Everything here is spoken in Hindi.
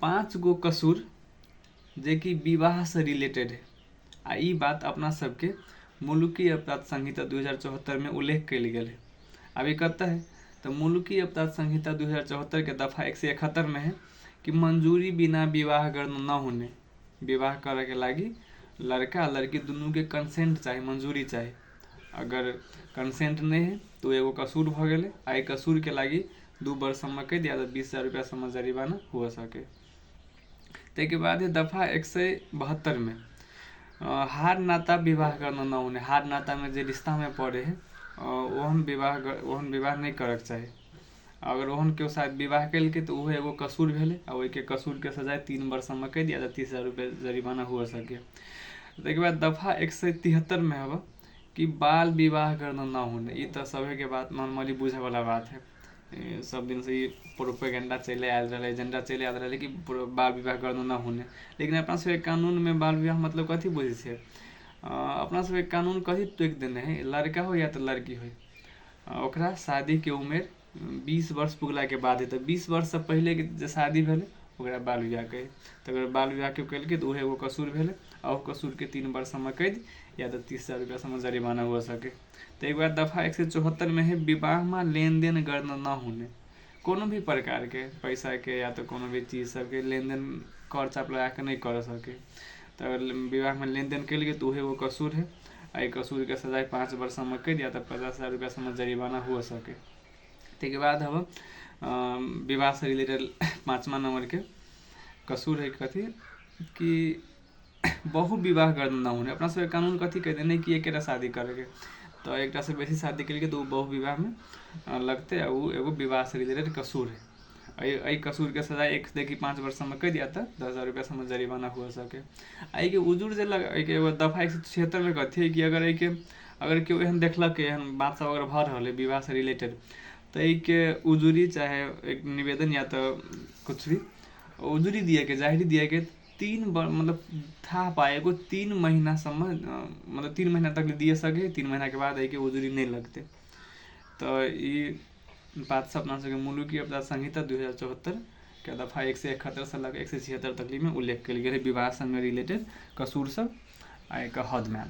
5 गो कसूर जे कि विवाह से रिलेटेड है। आ ई बात अपना सबके मुलुकी अपराध संहिता 2074 में उल्लेख कल गया है। अभी कत है तो मुलुकी अपराध संहिता 2074 के दफा 171 में है कि मंजूरी बिना विवाह गर्न न होने। विवाह करे के लागी लड़का आ लड़की दोनों के कंसेंट चाहिए, मंजूरी चाहिए। अगर कंसेंट नहीं है तो एगो कसूर भ गए। आ कसूर के लागी 2 वर्ष कैद या 20,000 रुपया समझ जरिमाना हो सके। तेके बाद है दफा 172 में हार नाता विवाह करना न होने। हार नाता में जो रिश्ता में पड़े है ओहन विवाह नहीं करे चाहिए। अगर ओहन के साथ विवाह कल के तो वह एगो कसूर भेले। और वही के कसूर के सजाए 3 वर्ष कैद या 30,000 रुपया जरिमाना हो सके। तेके बाद दफा 173 में हवा कि बाल विवाह करना न होने। ये तो सभी के बात नॉर्मली बुझे वाला बात है। सब दिन से ये प्रोपेगेंडा चले आयल रहा, एजेंडा चले आयल रहा कि बाल विवाह करना न होने। लेकिन अपना सब कानून में बाल विवाह मतलब कथी बुझे छे? अपना सब कानून कथी टोक देने है, लड़का हो या तो लड़की हो ओकरा शादी के उम्र 20 वर्ष पुगला के बाद है। तो 20 वर्ष से पहले के जो शादी भेले ओकरा बाल विवाह कहे। तो अगर बाल विवाह के कल तो वह एगो कसूर भेले। और कसूर के 3 वर्ष कैद या तो 30,000 रुपया समझ जरिमाना हो सके। तो एक बार दफा 174 में है विवाह में लेन देन गर्न न होने। कोनो भी प्रकार के पैसा के या तो कोनो भी चीज सबके लेन देन कर चाप लगा के नहीं कर सके। तो अगर विवाह में लेन देन कल तो वह वो कसूर है। आई कसूर के सजाए 5 वर्ष कैद या तो 50,000 रुपया समझ जरिमाना हो सके। तेके बाद हम विवाह से रिलेटेड 5वां नंबर के कसूर है कथी कि बहु विवाह गर्न न होने। अपना सब कानून कथी कहते नहीं कि एक शादी करे। तो एक से बेसी शादी के तो बहु विवाह में लगते एगो विवाह से रिलेटेड कसूर है। आई कसूर के सजा 1 से 5 वर्ष कैद या 10,000 रुपया समझ जरिमाना हो सके। आई के उजुर जे एगो दफा 176 में कथी है कि अगर केओ एहन देखलक एहन बात सब अगर भ रहा है विवाह से रिलेटेड तो के उजुरी चाहे एक निवेदन या तो कुछ भी उजुरी दिए के जाहिरी दिए के 3 मतलब था पाएगो 3 महीना मतलब 3 महीना तक दिए सके। 3 महीना के बाद के उजुरी नहीं लगते। तो ये बात सब अपना सके मुलुकी अपराध संहिता 2074 के दफा 171 से लग 176 तक में उल्लेख कल गया है विवाह संग रिलेटेड कसूर सब आ एक हद में।